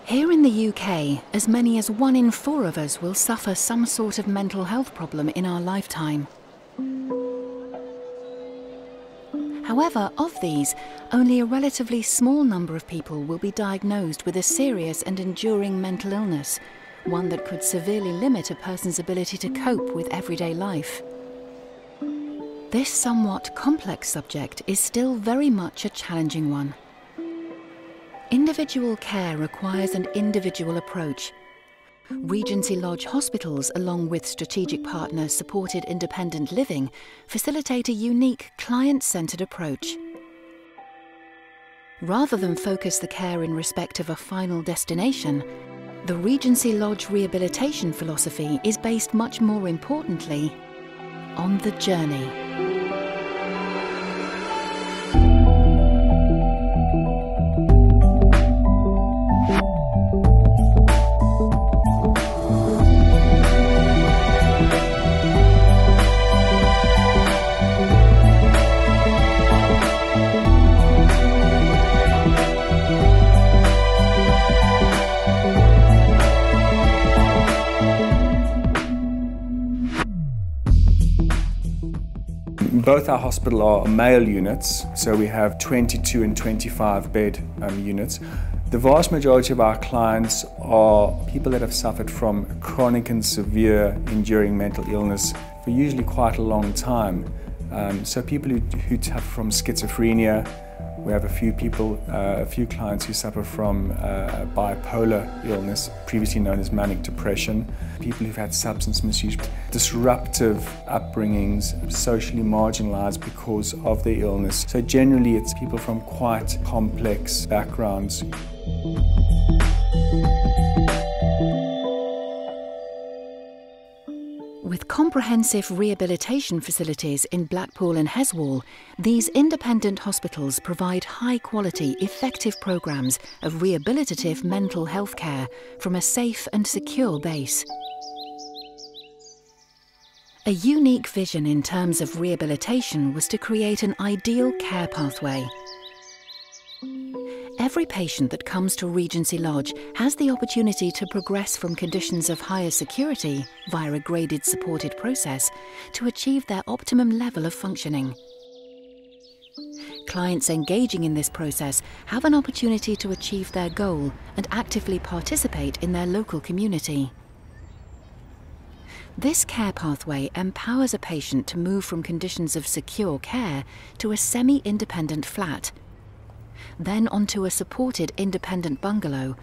Here in the UK, as many as 1 in 4 of us will suffer some sort of mental health problem in our lifetime. However, of these, only a relatively small number of people will be diagnosed with a serious and enduring mental illness, one that could severely limit a person's ability to cope with everyday life. This somewhat complex subject is still very much a challenging one. Individual care requires an individual approach. Regency Lodge hospitals, along with strategic partner Supported Independent Living, facilitate a unique client-centred approach. Rather than focus the care in respect of a final destination, the Regency Lodge rehabilitation philosophy is based much more importantly on the journey. Both our hospital are male units, so we have 22 and 25 bed units. The vast majority of our clients are people that have suffered from chronic and severe enduring mental illness for usually quite a long time. So people who suffer from schizophrenia. We have a few clients who suffer from bipolar illness, previously known as manic depression, people who've had substance misuse, disruptive upbringings, socially marginalised because of their illness. So generally it's people from quite complex backgrounds. With comprehensive rehabilitation facilities in Blackpool and Heswall, these independent hospitals provide high-quality, effective programmes of rehabilitative mental health care from a safe and secure base. A unique vision in terms of rehabilitation was to create an ideal care pathway. Every patient that comes to Regency Lodge has the opportunity to progress from conditions of higher security via a graded supported process to achieve their optimum level of functioning. Clients engaging in this process have an opportunity to achieve their goal and actively participate in their local community. This care pathway empowers a patient to move from conditions of secure care to a semi-independent flat, then onto a supported independent bungalow,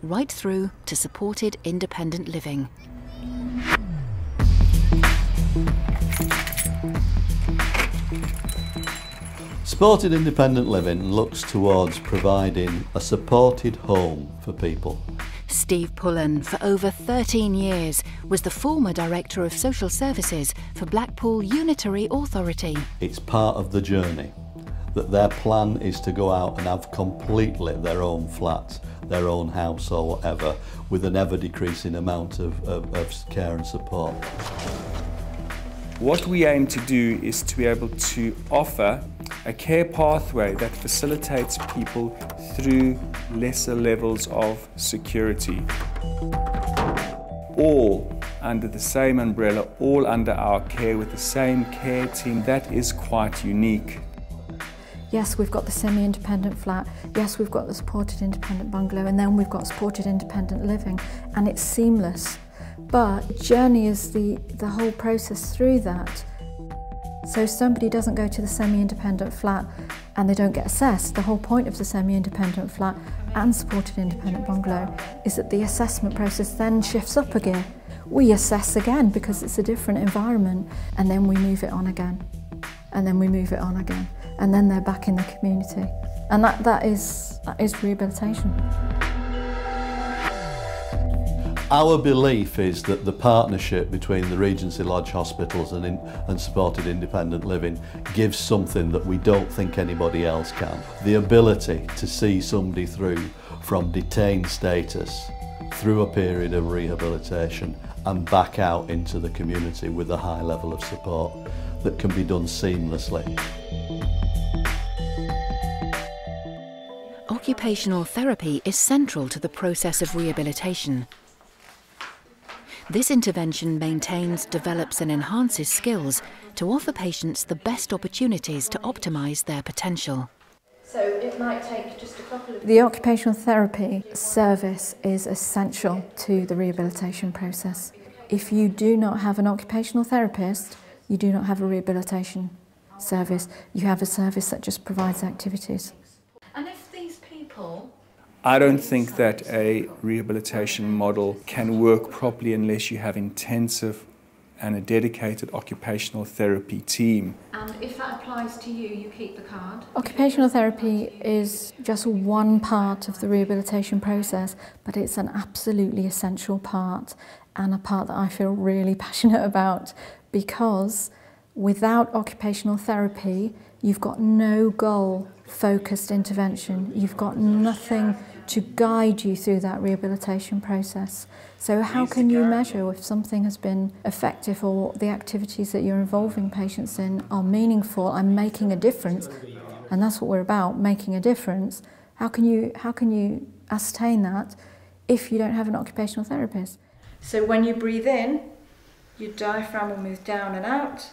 right through to supported independent living. Supported independent living looks towards providing a supported home for people. Steve Pullen, for over 13 years, was the former Director of Social Services for Blackpool Unitary Authority. It's part of the journey, that their plan is to go out and have completely their own flat, their own house or whatever, with an ever-decreasing amount of care and support. What we aim to do is to be able to offer a care pathway that facilitates people through lesser levels of security. All under the same umbrella, all under our care with the same care team. That is quite unique. Yes, we've got the semi-independent flat, yes, we've got the supported independent bungalow, and then we've got supported independent living, and it's seamless. But the journey is the whole process through that. So somebody doesn't go to the semi-independent flat and they don't get assessed. The whole point of the semi-independent flat and supported independent bungalow is that the assessment process then shifts up again. We assess again because it's a different environment, and then we move it on again, and then we move it on again. And then they're back in the community. And that is rehabilitation. Our belief is that the partnership between the Regency Lodge hospitals and supported independent living gives something that we don't think anybody else can. The ability to see somebody through from detained status through a period of rehabilitation and back out into the community with a high level of support that can be done seamlessly. occupational therapy is central to the process of rehabilitation. This intervention maintains, develops and enhances skills to offer patients the best opportunities to optimise their potential. So it might take just a couple of... The occupational therapy service is essential to the rehabilitation process. If you do not have an occupational therapist, you do not have a rehabilitation service. You have a service that just provides activities. And if these people... I don't think that a rehabilitation model can work properly unless you have intensive and a dedicated occupational therapy team. And if that applies to you, you keep the card? Occupational therapy is just one part of the rehabilitation process, but it's an absolutely essential part, and a part that I feel really passionate about, because without occupational therapy, you've got no goal-focused intervention. You've got nothing to guide you through that rehabilitation process. So how can you measure if something has been effective, or the activities that you're involving patients in are meaningful and making a difference? And that's what we're about, making a difference. How can you ascertain that if you don't have an occupational therapist? So when you breathe in, your diaphragm will move down and out.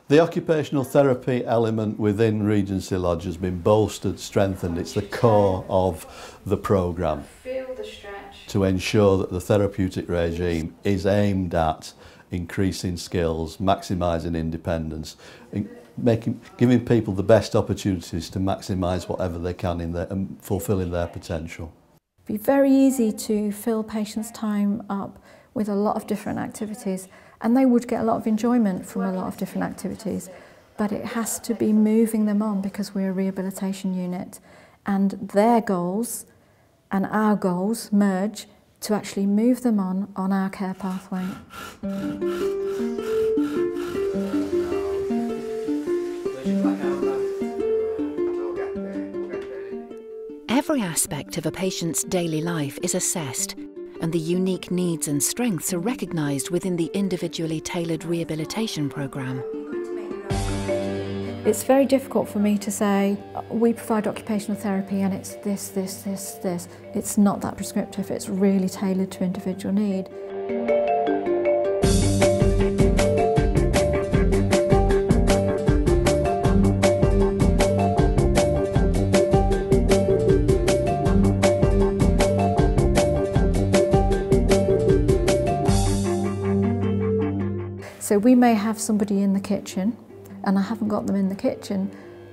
The occupational therapy element within Regency Lodge has been bolstered, strengthened. It's the core of the programme. Feel the stretch. To ensure that the therapeutic regime is aimed at increasing skills, maximising independence, giving people the best opportunities to maximise whatever they can and fulfilling their potential. It'd be very easy to fill patients' time up with a lot of different activities, and they would get a lot of enjoyment from a lot of different activities, but it has to be moving them on, because we're a rehabilitation unit, and their goals and our goals merge to actually move them on our care pathway. Every aspect of a patient's daily life is assessed, and the unique needs and strengths are recognised within the individually tailored rehabilitation programme. It's very difficult for me to say, we provide occupational therapy and it's this, this, this, this. It's not that prescriptive, it's really tailored to individual need. So we may have somebody in the kitchen, and I haven't got them in the kitchen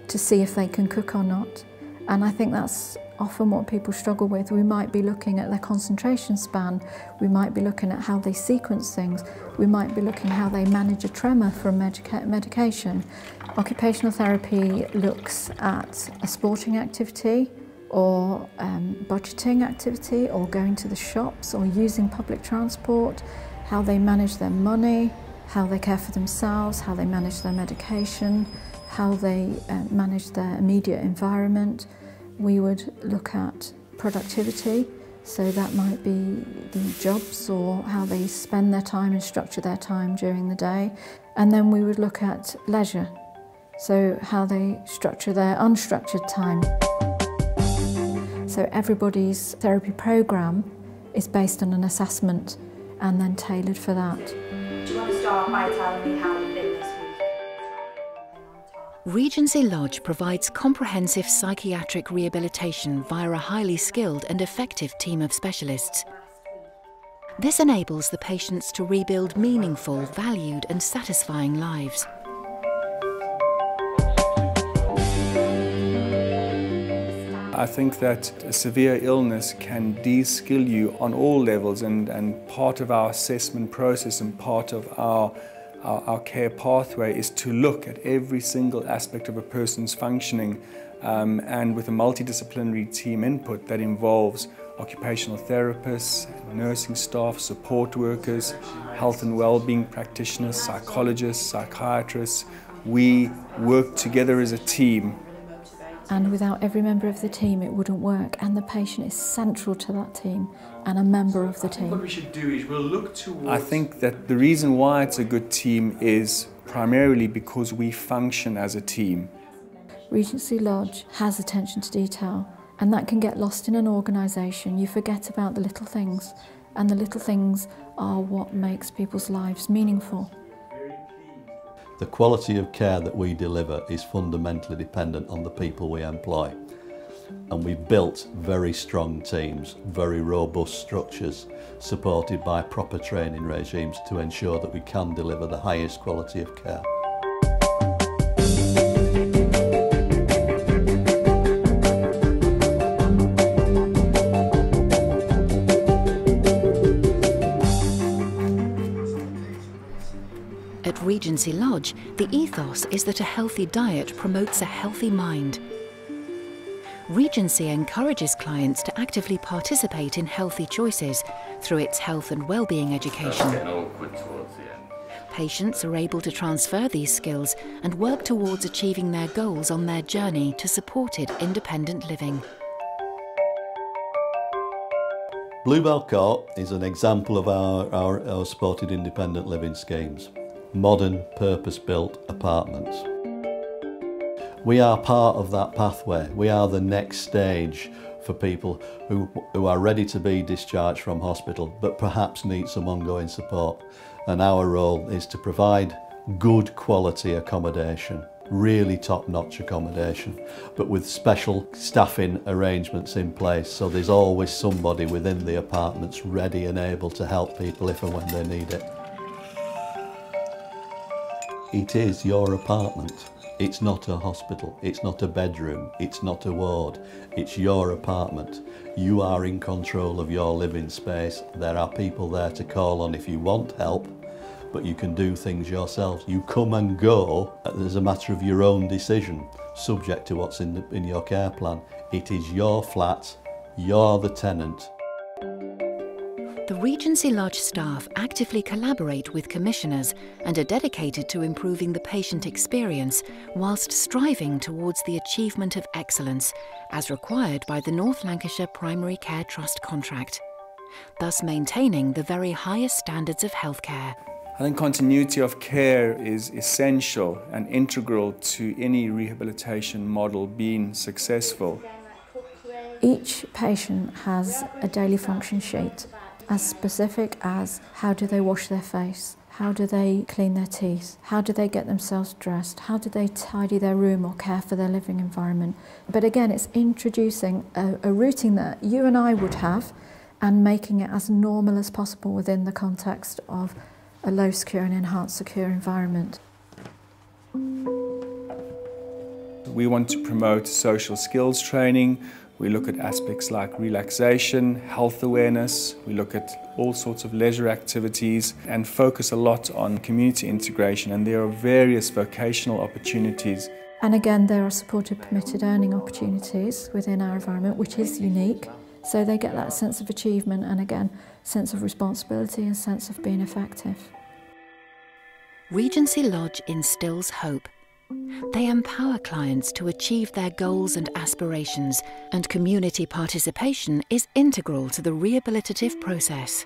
to see if they can cook or not. And I think that's often what people struggle with. We might be looking at their concentration span, we might be looking at how they sequence things, we might be looking at how they manage a tremor from medication. Occupational therapy looks at a sporting activity, or budgeting activity, or going to the shops, or using public transport, how they manage their money, how they care for themselves, how they manage their medication, how they manage their immediate environment. We would look at productivity, so that might be the jobs or how they spend their time and structure their time during the day. And then we would look at leisure, so how they structure their unstructured time. So everybody's therapy programme is based on an assessment and then tailored for that. Do you want to start by telling me how you've been this week? Regency Lodge provides comprehensive psychiatric rehabilitation via a highly skilled and effective team of specialists. This enables the patients to rebuild meaningful, valued and satisfying lives. I think that a severe illness can de-skill you on all levels, and part of our assessment process and part of our care pathway is to look at every single aspect of a person's functioning, and with a multidisciplinary team input that involves occupational therapists, nursing staff, support workers, health and well-being practitioners, psychologists, psychiatrists. We work together as a team. And without every member of the team, it wouldn't work. And the patient is central to that team and a member of the team. What we should do is we'll look towards... I think that the reason why it's a good team is primarily because we function as a team. Regency Lodge has attention to detail, And that can get lost in an organisation. You forget about the little things, and the little things are what makes people's lives meaningful. The quality of care that we deliver is fundamentally dependent on the people we employ. And we've built very strong teams, very robust structures, supported by proper training regimes to ensure that we can deliver the highest quality of care. At Regency Lodge, the ethos is that a healthy diet promotes a healthy mind. Regency encourages clients to actively participate in healthy choices through its health and well-being education. Patients are able to transfer these skills and work towards achieving their goals on their journey to supported independent living. Bluebell Court is an example of our supported independent living schemes. Modern, purpose-built apartments. We are part of that pathway. We are the next stage for people who are ready to be discharged from hospital but perhaps need some ongoing support. And our role is to provide good quality accommodation, really top-notch accommodation, but with special staffing arrangements in place, so there's always somebody within the apartments ready and able to help people if and when they need it. It is your apartment. It's not a hospital, it's not a bedroom, it's not a ward, it's your apartment. You are in control of your living space. There are people there to call on if you want help, but you can do things yourselves. You come and go as a matter of your own decision, subject to what's in your care plan. It is your flat, you're the tenant. The Regency Lodge staff actively collaborate with commissioners and are dedicated to improving the patient experience whilst striving towards the achievement of excellence as required by the North Lancashire Primary Care Trust contract, thus maintaining the very highest standards of healthcare. I think continuity of care is essential and integral to any rehabilitation model being successful. Each patient has a daily function sheet, as specific as how do they wash their face, how do they clean their teeth, how do they get themselves dressed, how do they tidy their room or care for their living environment. But again, it's introducing a routine that you and I would have and making it as normal as possible within the context of a low secure and enhanced secure environment. We want to promote social skills training. We look at aspects like relaxation, health awareness. We look at all sorts of leisure activities and focus a lot on community integration, and there are various vocational opportunities. And again, there are supported permitted earning opportunities within our environment, which is unique. So they get that sense of achievement and again, sense of responsibility and sense of being effective. Regency Lodge instills hope. They empower clients to achieve their goals and aspirations, and community participation is integral to the rehabilitative process.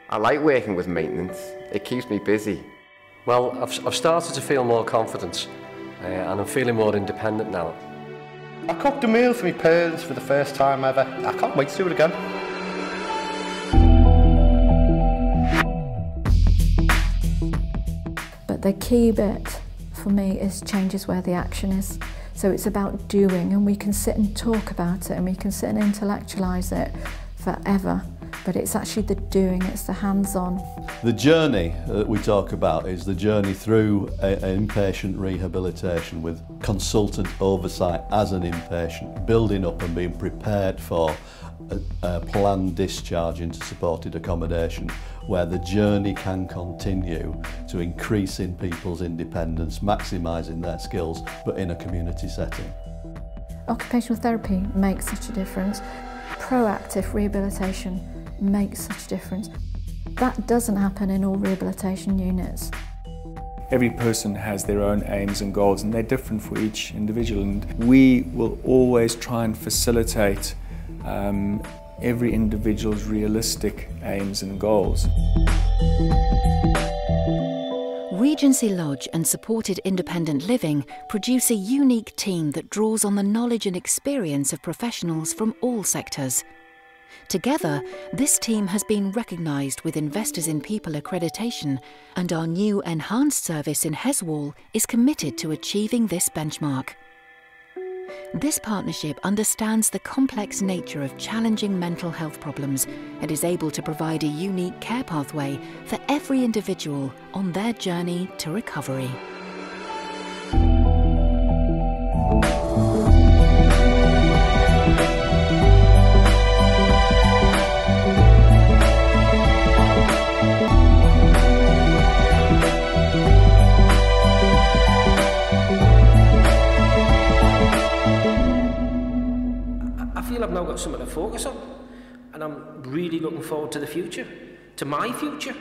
I like working with maintenance. It keeps me busy. Well, I've started to feel more confident and I'm feeling more independent now. I cooked a meal for my parents for the first time ever. I can't wait to do it again. But the key bit for me is changes where the action is. So it's about doing, and we can sit and talk about it and we can sit and intellectualise it forever, but it's actually the doing, it's the hands-on. The journey that we talk about is the journey through inpatient rehabilitation with consultant oversight as an inpatient, building up and being prepared for a planned discharge into supported accommodation, where the journey can continue to increasing people's independence, maximising their skills, but in a community setting. Occupational therapy makes such a difference. Proactive rehabilitation makes such a difference. That doesn't happen in all rehabilitation units. Every person has their own aims and goals, and they're different for each individual, and we will always try and facilitate every individual's realistic aims and goals. Regency Lodge and Supported Independent Living produce a unique team that draws on the knowledge and experience of professionals from all sectors. Together, this team has been recognised with Investors in People accreditation, and our new enhanced service in Heswall is committed to achieving this benchmark. This partnership understands the complex nature of challenging mental health problems and is able to provide a unique care pathway for every individual on their journey to recovery. I feel I've now got something to focus on, and I'm really looking forward to the future, to my future.